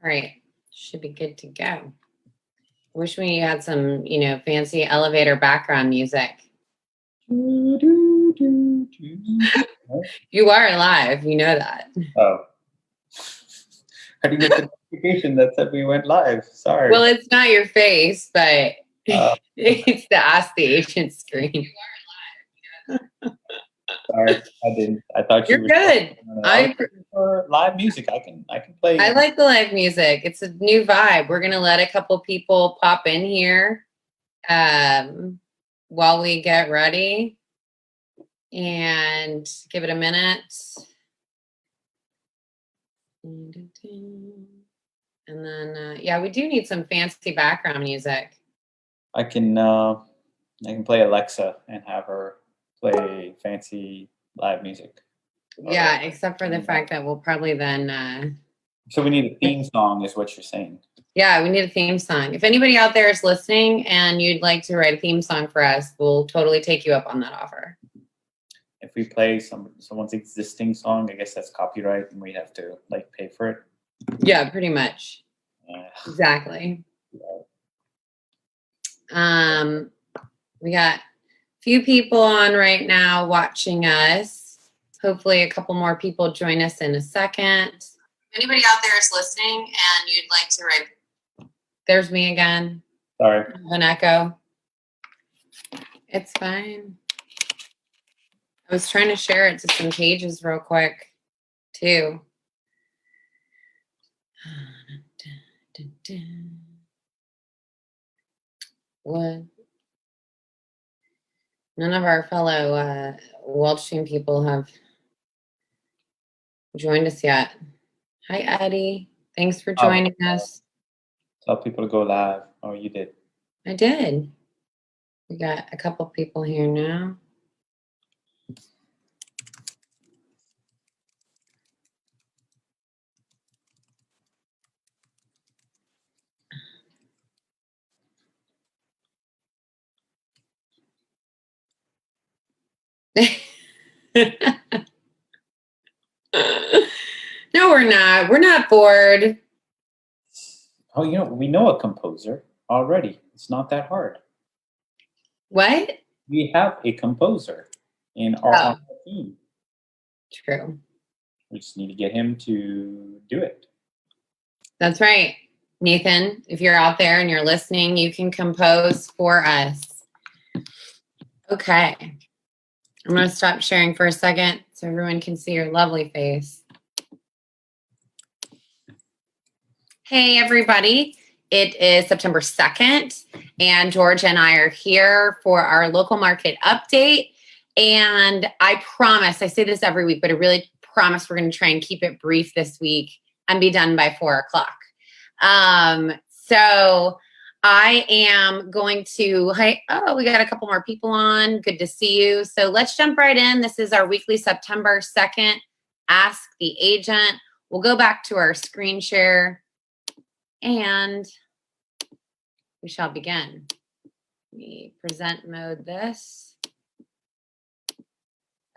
All right. Should be good to go. Wish we had some, fancy elevator background music. You are live. You know that. Oh. How do you get the notification that said we went live? Sorry. Well, it's not your face, but it's the Ask the Agent screen. Sorry, I didn't. I thought you You're were good. for live music. I can play. I like the live music. It's a new vibe. We're gonna let a couple people pop in here while we get ready and give it a minute. And then we do need some fancy background music. I can play Alexa and have her play fancy live music. Yeah, except for the fact that we'll probably then so we need a theme song is what you're saying. Yeah, we need a theme song. If anybody out there is listening and you'd like to write a theme song for us, we'll totally take you up on that offer. If we play someone's existing song, I guess that's copyright and we'd have to pay for it. Yeah, pretty much. Exactly. We got a few people on right now watching us. Hopefully a couple more people join us in a second. If anybody out there is listening and you'd like to write... There's me again. Sorry. An echo. It's fine. I was trying to share it to some pages real quick, too. What? None of our fellow Welch Team people have joined us yet. Hi, Eddie. Thanks for joining us. Tell people to go live. Oh, you did. I did. We got a couple people here now. No, we're not. We're not bored. Oh, we know a composer already. It's not that hard. What? We have a composer in our team. True. We just need to get him to do it. That's right. Nathan, if you're out there and you're listening, you can compose for us. Okay. I'm going to stop sharing for a second so everyone can see your lovely face. Hey, everybody. It is September 2nd, and George and I are here for our local market update. And I promise, I say this every week, but I really promise we're going to try and keep it brief this week and be done by 4 o'clock. So I am going to, we got a couple more people on. Good to see you. So let's jump right in. This is our weekly September 2nd Ask the Agent. We'll go back to our screen share and we shall begin. Let me present mode this.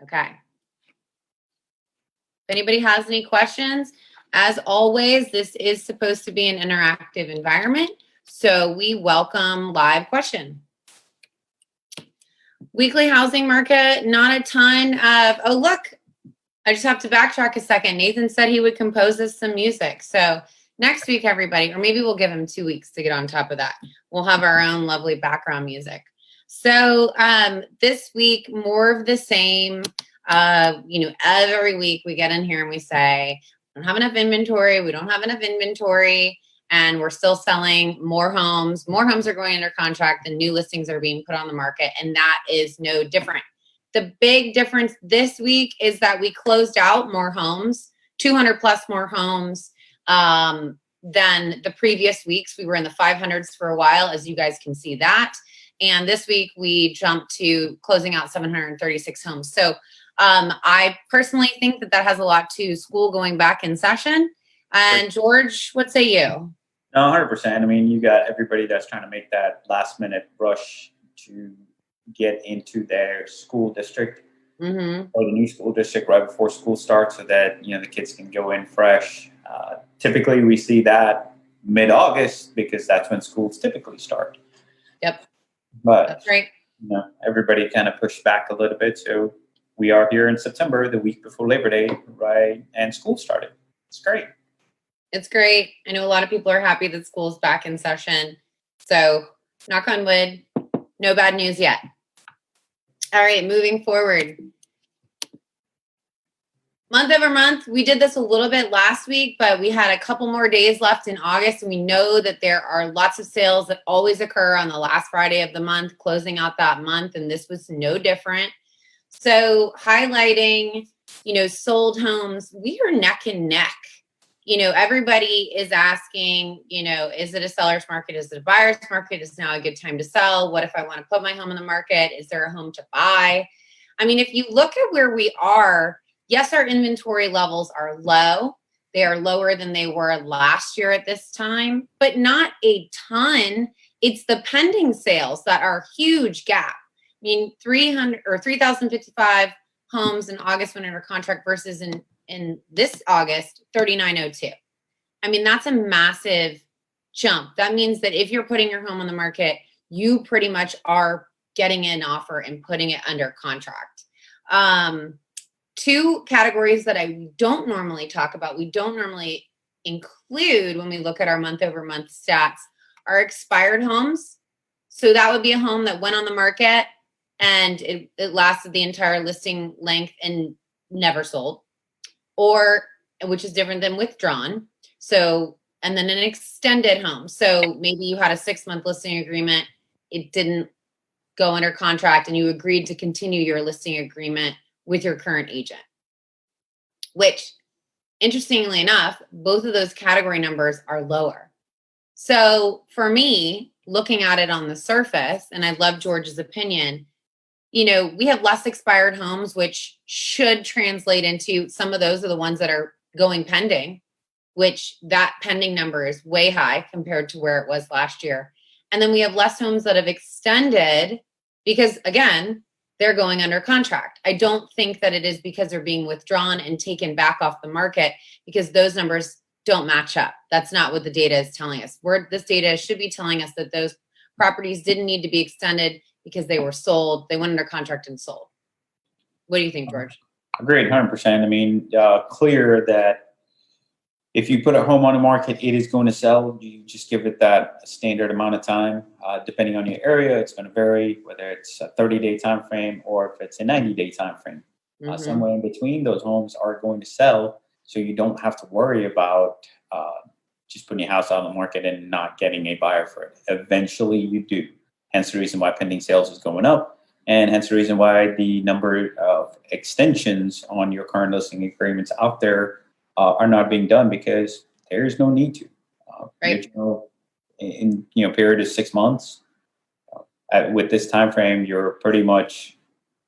Okay. If anybody has any questions, as always, this is supposed to be an interactive environment, so we welcome live question. Weekly housing market, not a ton of, oh, look, I just have to backtrack a second. Nathan said he would compose us some music. So next week, everybody, or maybe we'll give him 2 weeks to get on top of that. We'll have our own lovely background music. So this week, more of the same. Every week we get in here and we say, we don't have enough inventory. We don't have enough inventory. And we're still selling more homes. More homes are going under contract and new listings are being put on the market. And that is no different. The big difference this week is that we closed out more homes, 200 plus more homes than the previous weeks. We were in the 500s for a while, as you guys can see that. And this week we jumped to closing out 736 homes. So I personally think that has a lot to school going back in session. And George, what say you? No, 100%. I mean, you got everybody that's trying to make that last minute rush to get into their school district or the new school district right before school starts so that, the kids can go in fresh. Typically, we see that mid-August because that's when schools typically start. Yep, But that's right. everybody kind of pushed back a little bit. So we are here in September, the week before Labor Day, right? And school started. It's great. It's great. I know a lot of people are happy that school's back in session. So knock on wood, no bad news yet. All right, moving forward. Month over month, we did this a little bit last week, but we had a couple more days left in August, and we know that there are lots of sales that always occur on the last Friday of the month, closing out that month, and this was no different. So highlighting, sold homes, we are neck and neck. Everybody is asking, is it a seller's market? Is it a buyer's market? Is now a good time to sell? What if I want to put my home on the market? Is there a home to buy? I mean, if you look at where we are, yes, our inventory levels are low. They are lower than they were last year at this time, but not a ton. It's the pending sales that are a huge gap. I mean, 3,055 homes in August went under contract versus in this August, 3,902. I mean, that's a massive jump. That means that if you're putting your home on the market, you pretty much are getting an offer and putting it under contract. Two categories that I don't normally talk about, we don't normally include when we look at our month over month stats, are expired homes. So that would be a home that went on the market and it lasted the entire listing length and never sold, or which is different than withdrawn. So, and then an extended home. So maybe you had a 6-month listing agreement, it didn't go under contract, and you agreed to continue your listing agreement with your current agent, which interestingly enough, both of those category numbers are lower. So for me, looking at it on the surface, and I love George's opinion, we have less expired homes, which should translate into some of those are the ones that are going pending, which that pending number is way high compared to where it was last year. And then we have less homes that have extended because, again, they're going under contract. I don't think that it is because they're being withdrawn and taken back off the market, because those numbers don't match up. That's not what the data is telling us. This data should be telling us that those properties didn't need to be extended because they were sold. They went under contract and sold. What do you think, George? Agreed, 100%. I mean, clear that if you put a home on the market, it is going to sell. You just give it that standard amount of time. Depending on your area, it's going to vary, whether it's a 30-day time frame or if it's a 90-day time frame. Somewhere in between, those homes are going to sell, so you don't have to worry about just putting your house on the market and not getting a buyer for it. Eventually, you do. Hence the reason why pending sales is going up, and hence the reason why the number of extensions on your current listing agreements out there are not being done, because there is no need to. Right. In period of 6 months, with this time frame, you're pretty much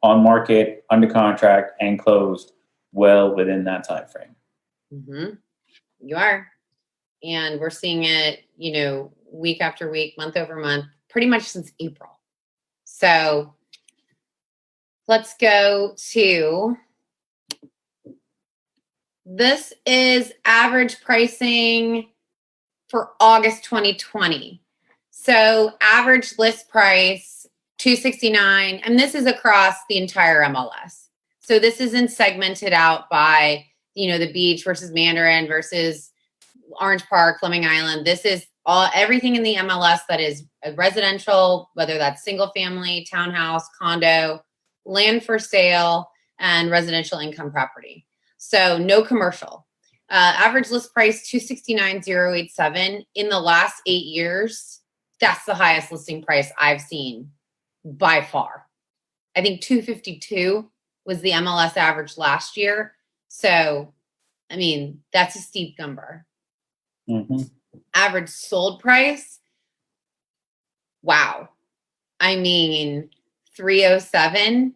on market, under contract, and closed well within that time frame. Mm-hmm. You are, and we're seeing it, week after week, month over month, pretty much since April. So let's go to. This is average pricing for August 2020. So average list price, $269, and this is across the entire MLS. So this isn't segmented out by, the beach versus Mandarin versus Orange Park, Fleming Island. This is everything in the MLS that is residential, whether that's single family, townhouse, condo, land for sale, and residential income property. So no commercial. Average list price, $269,087. In the last 8 years, that's the highest listing price I've seen by far. I think $252 was the MLS average last year. So, I mean, that's a steep number. Mm-hmm. Average sold price, wow. I mean, $307,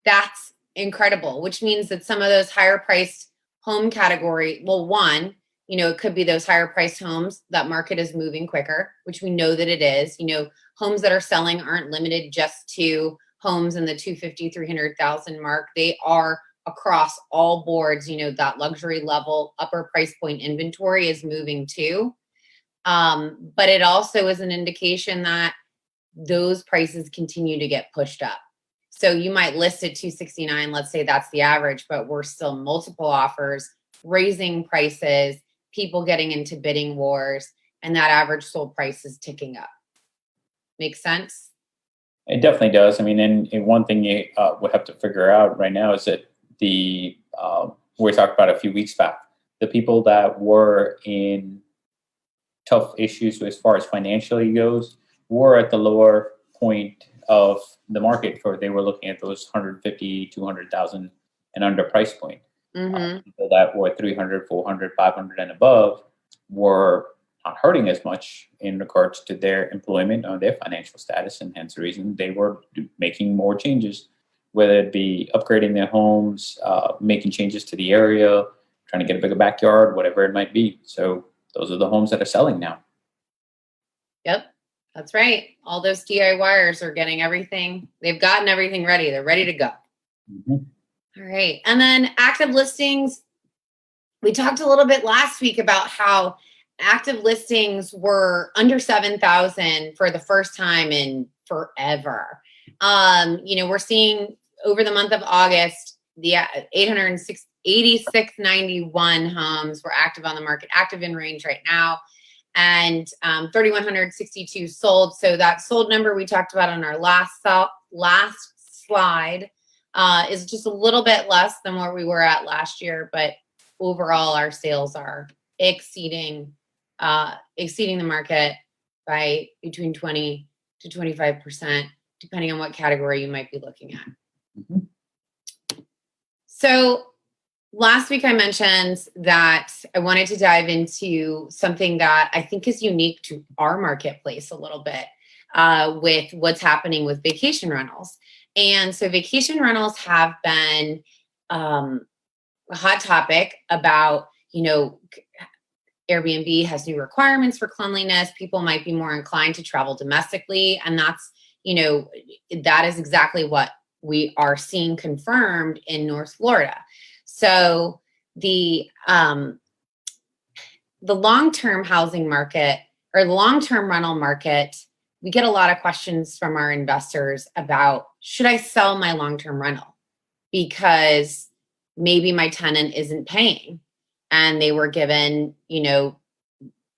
that's incredible, which means that some of those higher priced home category, well, one, it could be those higher priced homes. That market is moving quicker, which we know that it is. Homes that are selling aren't limited just to homes in the 250, 300,000 mark. They are across all boards, that luxury level, upper price point inventory is moving too. But it also is an indication that those prices continue to get pushed up. So you might list at 269, let's say that's the average, but we're still multiple offers, raising prices, people getting into bidding wars, and that average sold price is ticking up. Make sense? It definitely does. I mean, and one thing you will have to figure out right now is that we talked about a few weeks back, the people that were in tough issues as far as financially goes were at the lower point of the market for they were looking at those 150, 200,000 and under price point. People that were 300, 400, 500 and above were not hurting as much in regards to their employment or their financial status, and hence the reason they were making more changes, whether it be upgrading their homes, making changes to the area, trying to get a bigger backyard, whatever it might be. So those are the homes that are selling now. Yep, that's right. All those DIYers are getting everything. They've gotten everything ready. They're ready to go. All right. And then active listings. We talked a little bit last week about how active listings were under 7,000 for the first time in forever. We're seeing over the month of August, the 8691 homes were active on the market, active in range right now, and 3,162 sold. So that sold number we talked about on our last slide is just a little bit less than where we were at last year, but overall our sales are exceeding the market by between 20 to 25%, depending on what category you might be looking at. So last week I mentioned that I wanted to dive into something that I think is unique to our marketplace a little bit with what's happening with vacation rentals. And so vacation rentals have been a hot topic about, Airbnb has new requirements for cleanliness. People might be more inclined to travel domestically. And that's, that is exactly what we are seeing confirmed in North Florida. So the long-term housing market or the long-term rental market, we get a lot of questions from our investors about, should I sell my long-term rental? Because maybe my tenant isn't paying and they were given,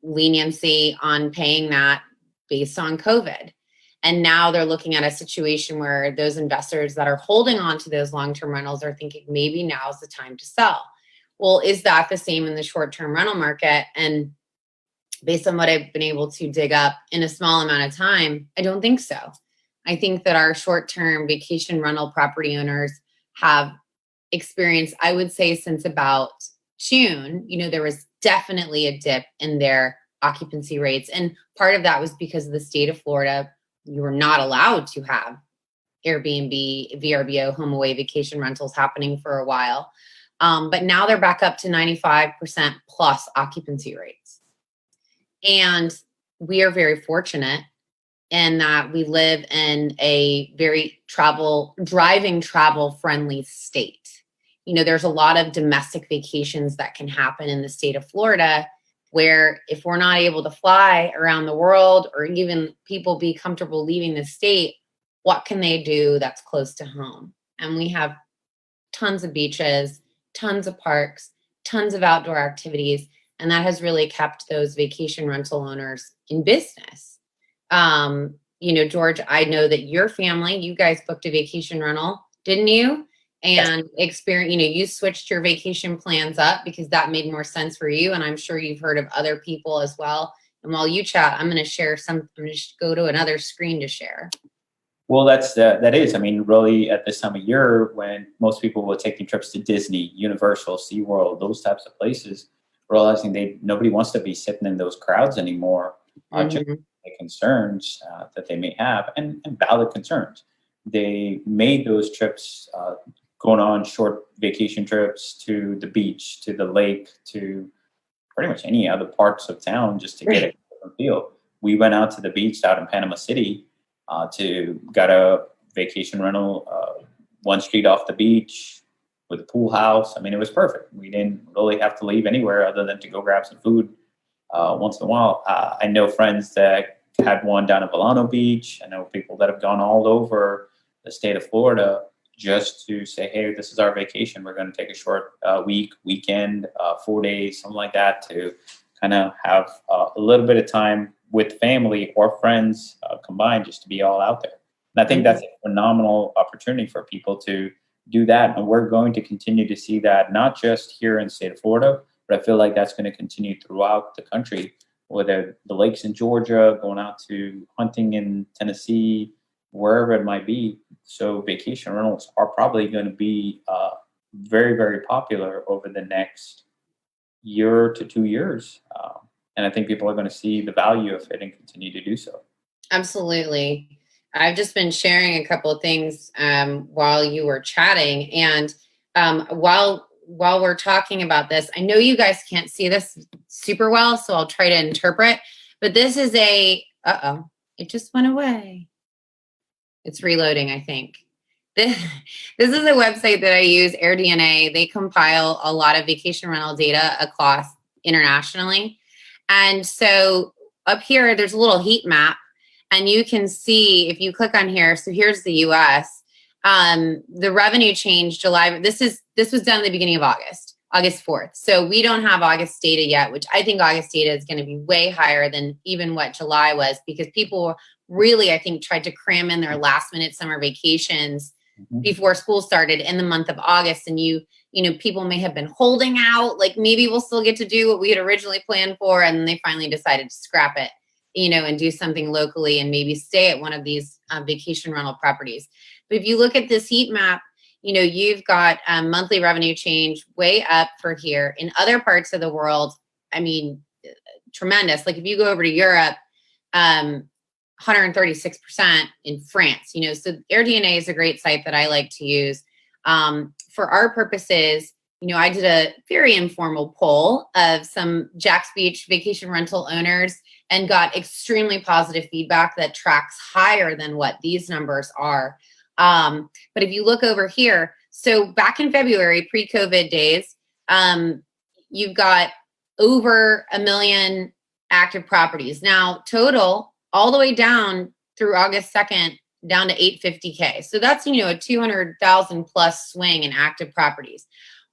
leniency on paying that based on COVID. And now they're looking at a situation where those investors that are holding on to those long-term rentals are thinking maybe now's the time to sell. Well, is that the same in the short-term rental market? And based on what I've been able to dig up in a small amount of time, I don't think so. I think that our short-term vacation rental property owners have experienced, I would say since about June, there was definitely a dip in their occupancy rates. And part of that was because of the state of Florida. You were not allowed to have Airbnb, VRBO, home away vacation rentals happening for a while. But now they're back up to 95% plus occupancy rates. And we are very fortunate in that we live in a very driving travel friendly state. There's a lot of domestic vacations that can happen in the state of Florida where if we're not able to fly around the world or even people be comfortable leaving the state, what can they do that's close to home? And we have tons of beaches, tons of parks, tons of outdoor activities, and that has really kept those vacation rental owners in business. George, I know that your family, you guys booked a vacation rental, didn't you? And you switched your vacation plans up because that made more sense for you. And I'm sure you've heard of other people as well. And while you chat, I'm going to share I'm going to go to another screen to share. Well, that is, really at this time of year when most people were taking trips to Disney, Universal, SeaWorld, those types of places, realizing nobody wants to be sitting in those crowds anymore. Just the concerns that they may have and valid concerns. They made those trips going on short vacation trips to the beach, to the lake, to pretty much any other parts of town just to get a different feel. We went out to the beach out in Panama City got a vacation rental, one street off the beach, with a pool house. I mean, it was perfect. We didn't really have to leave anywhere other than to go grab some food once in a while. I know friends that had one down at Volano Beach. I know people that have gone all over the state of Florida just to say, hey, this is our vacation. We're going to take a short weekend, 4 days, something like that, to kind of have a little bit of time with family or friends combined, just to be all out there. And I think that's a phenomenal opportunity for people to do that. And we're going to continue to see that, not just here in the state of Florida, but I feel like that's going to continue throughout the country, whether the lakes in Georgia, going out to hunting in Tennessee, wherever it might be. So vacation rentals are probably going to be very, very popular over the next year to 2 years. And I think people are going to see the value of it and continue to do so. Absolutely. I've just been sharing a couple of things while you were chatting. And while we're talking about this, I know you guys can't see this super well, so I'll try to interpret. But this is it just went away. It's reloading, I think. This is a website that I use, AirDNA. They compile a lot of vacation rental data across internationally. And so up here, there's a little heat map. And you can see, if you click on here, so here's the US, the revenue change July. This was done at the beginning of August 4th. So we don't have August data yet, which I think August data is going to be way higher than even what July was, because people really, I think, tried to cram in their last minute summer vacations before school started in the month of August. And people may have been holding out, like maybe we'll still get to do what we had originally planned for. And they finally decided to scrap it, and do something locally and maybe stay at one of these vacation rental properties. But if you look at this heat map, you've got monthly revenue change way up for here. In other parts of the world, I mean, tremendous. Like if you go over to Europe, 136% in France, so AirDNA is a great site that I like to use. For our purposes, I did a very informal poll of some Jax Beach vacation rental owners and got extremely positive feedback that tracks higher than what these numbers are. But if you look over here, so back in February, pre-COVID days, you've got over 1 million active properties. Now, total, all the way down through August 2nd, down to 850K. So that's, a 200,000 plus swing in active properties.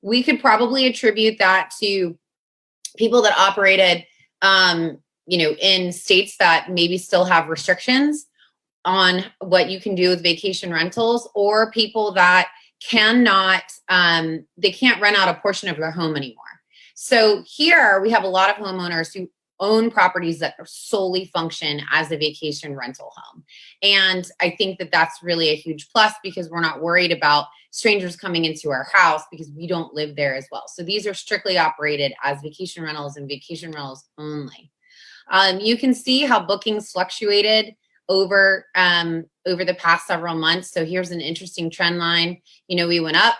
We could probably attribute that to people that operated, in states that maybe still have restrictions on what you can do with vacation rentals, or people that cannot, they can't rent out a portion of their home anymore. So here we have a lot of homeowners who own properties that solely function as a vacation rental home. And I think that that's really a huge plus, because we're not worried about strangers coming into our house because we don't live there as well. So these are strictly operated as vacation rentals and vacation rentals only. You can see how bookings fluctuated over the past several months. So here's an interesting trend line. We went up,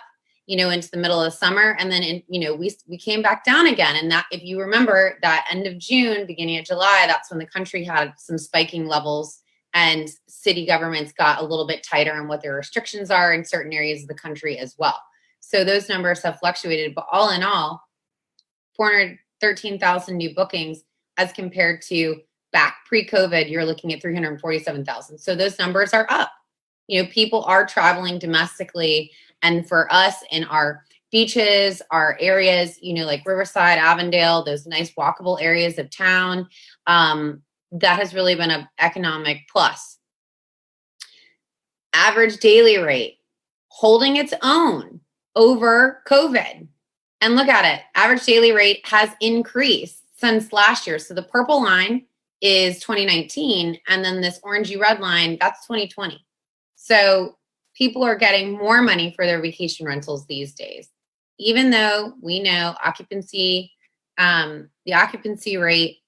into the middle of the summer, and then we came back down again. And that, if you remember, that end of June, beginning of July, that's when the country had some spiking levels, and city governments got a little bit tighter on what their restrictions are in certain areas of the country as well. So those numbers have fluctuated, but all in all, 413,000 new bookings as compared to back pre-COVID, you're looking at 347,000. So those numbers are up. People are traveling domestically. And for us in our beaches, our areas, like Riverside, Avondale, those nice walkable areas of town, that has really been an economic plus. Average daily rate holding its own over COVID. And look at it. Average daily rate has increased since last year. So the purple line is 2019. And then this orangey red line, that's 2020. So people are getting more money for their vacation rentals these days, even though we know occupancy, the occupancy rate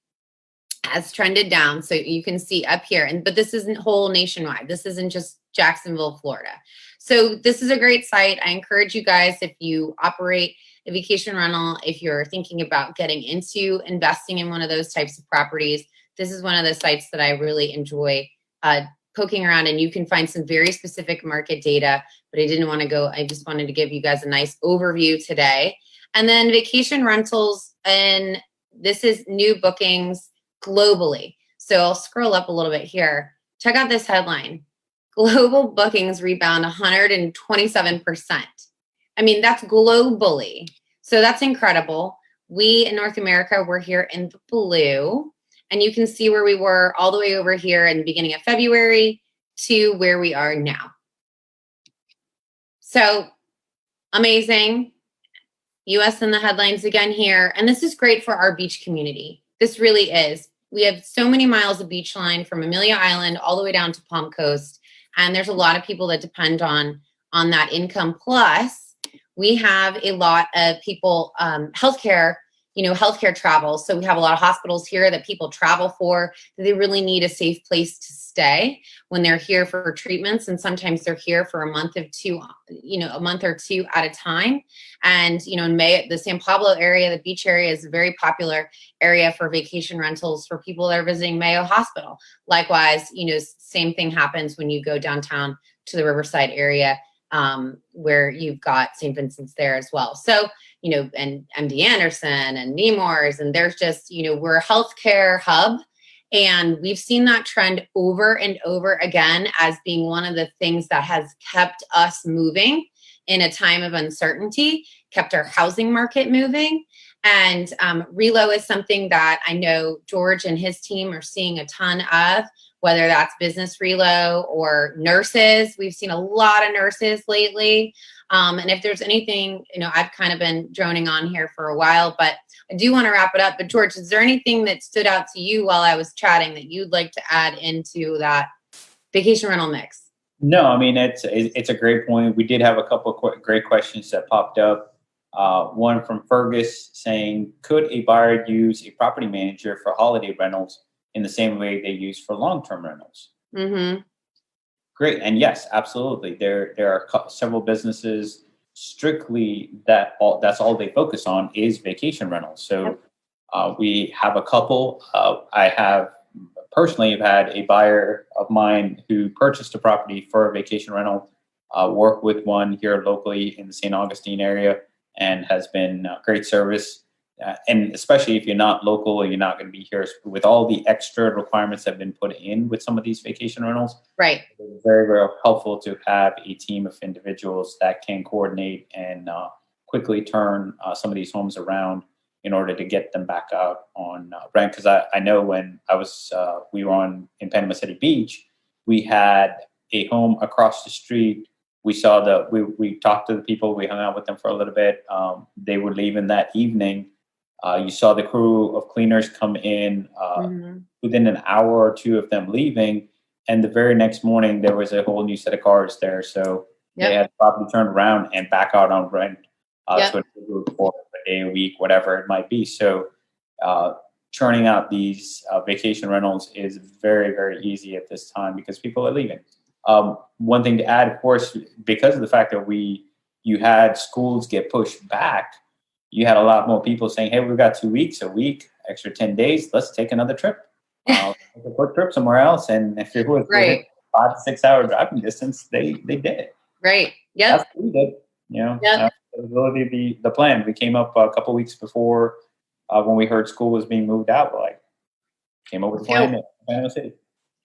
has trended down. So you can see up here, but this isn't whole nationwide. This isn't just Jacksonville, Florida. So this is a great site. I encourage you guys, if you operate a vacation rental, if you're thinking about getting into investing in one of those types of properties, this is one of the sites that I really enjoy poking around and you can find some very specific market data, but I just wanted to give you guys a nice overview today. And then vacation rentals, and this is new bookings globally. So I'll scroll up a little bit here. Check out this headline. Global bookings rebound 127%. I mean, that's globally. So that's incredible. We in North America, we're here in the blue. And you can see where we were all the way over here in the beginning of February to where we are now. So amazing. US in the headlines again here. And this is great for our beach community. This really is. We have so many miles of beach line from Amelia Island all the way down to Palm Coast. And there's a lot of people that depend on that income. Plus, we have a lot of people, healthcare travel. So we have a lot of hospitals here that people travel for. They really need a safe place to stay when they're here for treatments. And sometimes they're here for a month or two at a time. And, in May, the San Pablo area, the beach area is a very popular area for vacation rentals for people that are visiting Mayo Hospital. Likewise, same thing happens when you go downtown to the Riverside area, where you've got St. Vincent's there as well. So, and MD Anderson and Nemours, and there's just, we're a healthcare hub. And we've seen that trend over and over again as being one of the things that has kept us moving in a time of uncertainty, kept our housing market moving. And relo is something that I know George and his team are seeing a ton of, whether that's business relo or nurses. We've seen a lot of nurses lately. And if there's anything, I've kind of been droning on here for a while, but I do want to wrap it up. But George, is there anything that stood out to you while I was chatting that you'd like to add into that vacation rental mix? No, I mean, it's a great point. We did have a couple of great questions that popped up. One from Fergus saying, could a buyer use a property manager for holiday rentals in the same way they use for long-term rentals? Mm-hmm. Great. And yes, absolutely. There are several businesses strictly that's all they focus on is vacation rentals. So we have a couple. I have personally had a buyer of mine who purchased a property for a vacation rental, work with one here locally in the St. Augustine area, and has been great service. And especially if you're not local or you're not going to be here, with all the extra requirements that have been put in with some of these vacation rentals, right? It's very, very helpful to have a team of individuals that can coordinate and quickly turn some of these homes around in order to get them back out on rent. Because I know when we were in Panama City Beach, we had a home across the street. We saw we talked to the people, we hung out with them for a little bit. They were leaving that evening. You saw the crew of cleaners come in within an hour or two of them leaving. And the very next morning, there was a whole new set of cars there. So they had the property turned around and back out on rent. So for a day, a week, whatever it might be. So churning out these vacation rentals is very, very easy at this time because people are leaving. One thing to add, of course, because of the fact that you had schools get pushed back, you had a lot more people saying, hey, we've got 2 weeks, a week, extra 10 days. Let's take another trip. Take a quick trip somewhere else. And if it was 5 to 6 hour driving distance, they did it. Right. Yeah. That's what we did. That was really the plan. We came up a couple weeks before when we heard school was being moved out. Came up with a plan in Panama City.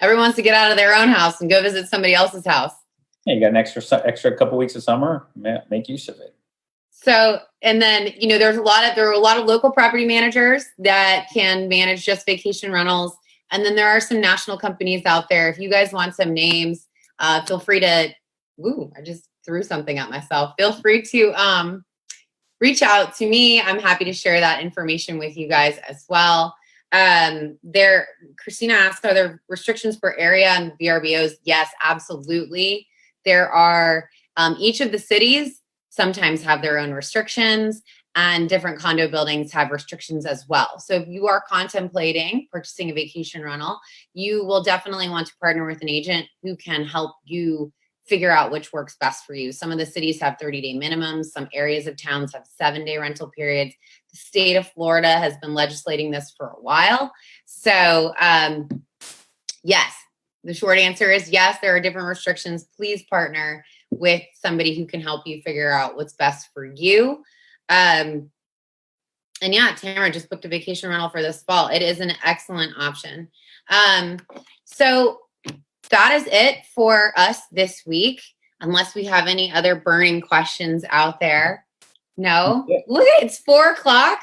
Everyone wants to get out of their own house and go visit somebody else's house. Yeah, you got an extra couple weeks of summer. Make use of it. So, and then, there are a lot of local property managers that can manage just vacation rentals. And then there are some national companies out there. If you guys want some names, feel free to, I just threw something at myself. Feel free to reach out to me. I'm happy to share that information with you guys as well. Christina asked, are there restrictions per area and VRBOs? Yes, absolutely. There are, each of the cities sometimes have their own restrictions, and different condo buildings have restrictions as well. So if you are contemplating purchasing a vacation rental, you will definitely want to partner with an agent who can help you figure out which works best for you. Some of the cities have 30-day minimums. Some areas of towns have 7-day rental periods. The state of Florida has been legislating this for a while. So yes, The short answer is yes, there are different restrictions. Please partner with somebody who can help you figure out what's best for you. And yeah, Tamara just booked a vacation rental for this fall. It is an excellent option. So that is it for us this week, unless we have any other burning questions out there. No? Look at it, it's 4:00.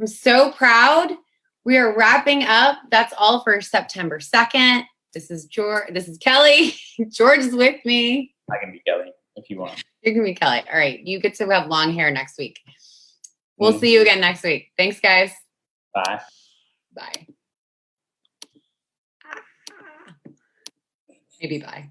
I'm so proud. We are wrapping up. That's all for September 2nd. This is George. This is Kelly. George is with me. I can be Kelly if you want. You can be Kelly. All right. You get to have long hair next week. We'll see you again next week. Thanks, guys. Bye. Bye. Maybe bye.